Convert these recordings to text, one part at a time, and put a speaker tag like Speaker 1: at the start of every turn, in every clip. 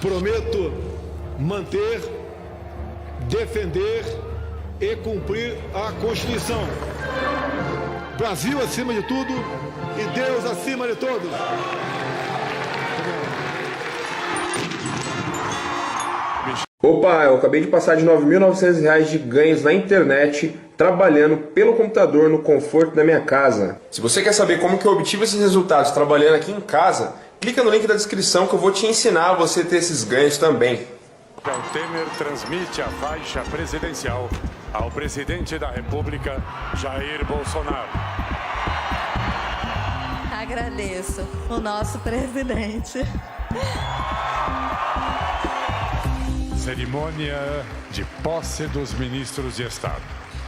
Speaker 1: Prometo manter, defender e cumprir a Constituição. Brasil acima de tudo e Deus acima de todos.
Speaker 2: Opa, eu acabei de passar de R$ 9.900 de ganhos na internet trabalhando pelo computador no conforto da minha casa. Se você quer saber como que eu obtive esses resultados trabalhando aqui em casa, clica no link da descrição que eu vou te ensinar a você ter esses ganhos também.
Speaker 3: O Temer transmite a faixa presidencial ao presidente da República, Jair Bolsonaro.
Speaker 4: Agradeço o nosso presidente.
Speaker 3: Cerimônia de posse dos ministros de Estado.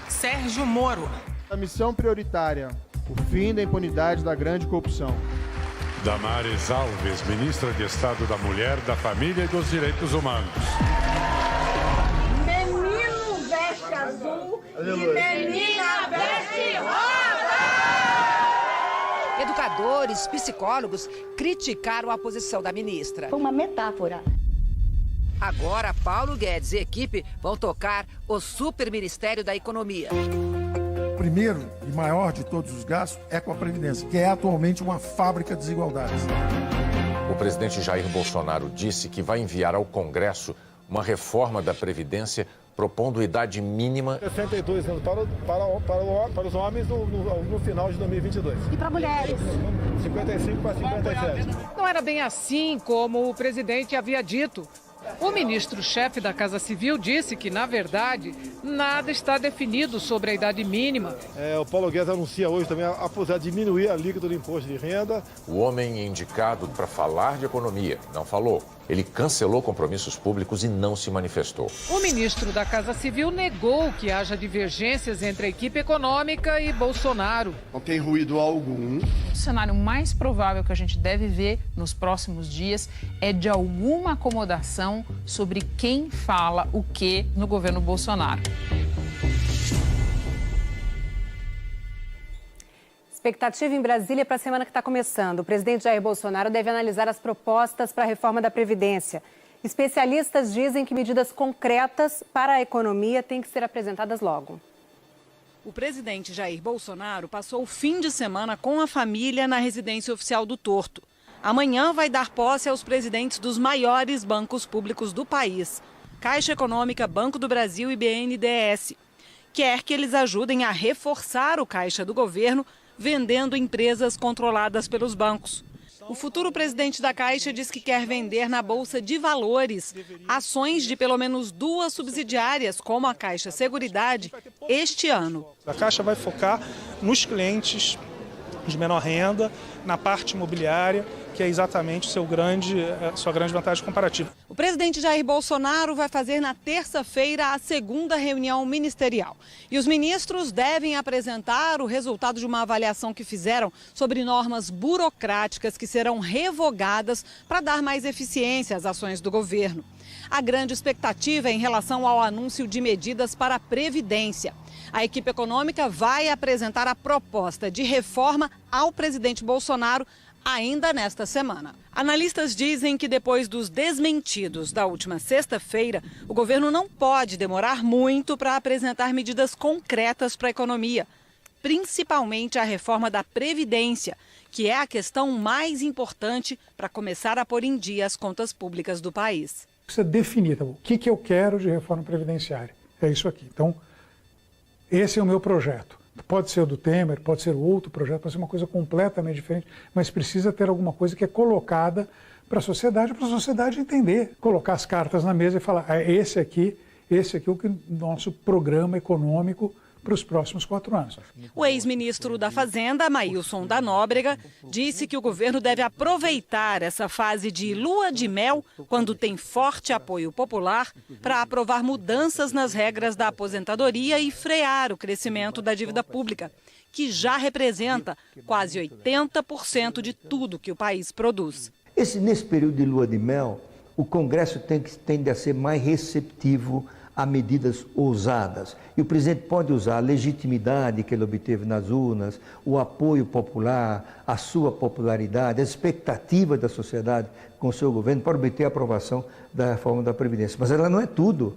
Speaker 5: Sérgio Moro.
Speaker 6: A missão prioritária, o fim da impunidade da grande corrupção.
Speaker 3: Damares Alves, ministra de Estado da Mulher, da Família e dos Direitos Humanos.
Speaker 7: Menino veste azul e menina veste rosa!
Speaker 8: Educadores, psicólogos criticaram a posição da ministra.
Speaker 4: Foi uma metáfora.
Speaker 8: Agora, Paulo Guedes e equipe vão tocar o Superministério da Economia.
Speaker 9: O primeiro e maior de todos os gastos é com a Previdência, que é atualmente uma fábrica de desigualdades.
Speaker 10: O presidente Jair Bolsonaro disse que vai enviar ao Congresso uma reforma da Previdência propondo idade mínima.
Speaker 1: 62 anos para os homens no final de 2022.
Speaker 4: E para mulheres?
Speaker 1: 55 para 57.
Speaker 5: Não era bem assim como o presidente havia dito. O ministro-chefe da Casa Civil disse que, na verdade, nada está definido sobre a idade mínima.
Speaker 1: O Paulo Guedes anuncia hoje também a possibilidade de diminuir a alíquota do imposto de renda.
Speaker 10: O homem indicado para falar de economia não falou. Ele cancelou compromissos públicos e não se manifestou.
Speaker 5: O ministro da Casa Civil negou que haja divergências entre a equipe econômica e Bolsonaro.
Speaker 6: Não tem ruído algum.
Speaker 11: O cenário mais provável que a gente deve ver nos próximos dias é de alguma acomodação sobre quem fala o quê no governo Bolsonaro.
Speaker 12: Expectativa em Brasília para a semana que está começando. O presidente Jair Bolsonaro deve analisar as propostas para a reforma da Previdência. Especialistas dizem que medidas concretas para a economia têm que ser apresentadas logo.
Speaker 13: O presidente Jair Bolsonaro passou o fim de semana com a família na residência oficial do Torto. Amanhã vai dar posse aos presidentes dos maiores bancos públicos do país, Caixa Econômica, Banco do Brasil e BNDES. Quer que eles ajudem a reforçar o caixa do governo, vendendo empresas controladas pelos bancos. O futuro presidente da Caixa diz que quer vender na Bolsa de Valores ações de pelo menos 2 subsidiárias, como a Caixa Seguridade, este ano.
Speaker 14: A Caixa vai focar nos clientes de menor renda, na parte imobiliária, que é exatamente sua grande vantagem comparativa.
Speaker 13: O presidente Jair Bolsonaro vai fazer na terça-feira a segunda reunião ministerial. E os ministros devem apresentar o resultado de uma avaliação que fizeram sobre normas burocráticas que serão revogadas para dar mais eficiência às ações do governo. A grande expectativa é em relação ao anúncio de medidas para a Previdência. A equipe econômica vai apresentar a proposta de reforma ao presidente Bolsonaro ainda nesta semana. Analistas dizem que depois dos desmentidos da última sexta-feira, o governo não pode demorar muito para apresentar medidas concretas para a economia, principalmente a reforma da Previdência, que é a questão mais importante para começar a pôr em dia as contas públicas do país.
Speaker 15: Precisa definir, tá bom? O que eu quero de reforma previdenciária. É isso aqui. Então, esse é o meu projeto. Pode ser o do Temer, pode ser outro projeto, pode ser uma coisa completamente diferente, mas precisa ter alguma coisa que é colocada para a sociedade entender. Colocar as cartas na mesa e falar, esse aqui é o nosso programa econômico para os próximos 4 anos.
Speaker 13: O ex-ministro da Fazenda, Maílson da Nóbrega, disse que o governo deve aproveitar essa fase de lua de mel, quando tem forte apoio popular, para aprovar mudanças nas regras da aposentadoria e frear o crescimento da dívida pública, que já representa quase 80% de tudo que o país produz.
Speaker 16: Nesse período de lua de mel, o Congresso tende a ser mais receptivo a medidas ousadas. E o presidente pode usar a legitimidade que ele obteve nas urnas, o apoio popular, a sua popularidade, as expectativas da sociedade com o seu governo para obter a aprovação da reforma da Previdência. Mas ela não é tudo.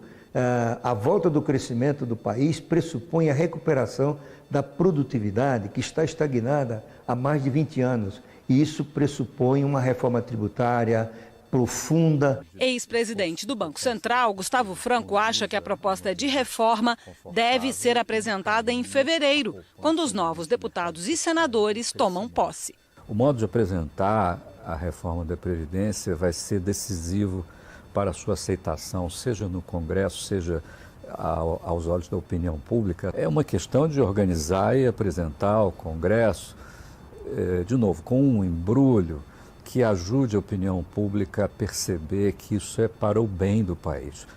Speaker 16: A volta do crescimento do país pressupõe a recuperação da produtividade, que está estagnada há mais de 20 anos. E isso pressupõe uma reforma tributária profunda.
Speaker 13: Ex-presidente do Banco Central, Gustavo Franco, acha que a proposta de reforma deve ser apresentada em fevereiro, quando os novos deputados e senadores tomam posse.
Speaker 17: O modo de apresentar a reforma da Previdência vai ser decisivo para a sua aceitação, seja no Congresso, seja aos olhos da opinião pública. É uma questão de organizar e apresentar ao Congresso, de novo, com um embrulho que ajude a opinião pública a perceber que isso é para o bem do país.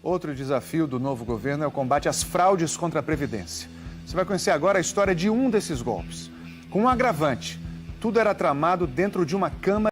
Speaker 18: Outro desafio do novo governo é o combate às fraudes contra a Previdência. Você vai conhecer agora a história de um desses golpes. Com um agravante, tudo era tramado dentro de uma câmara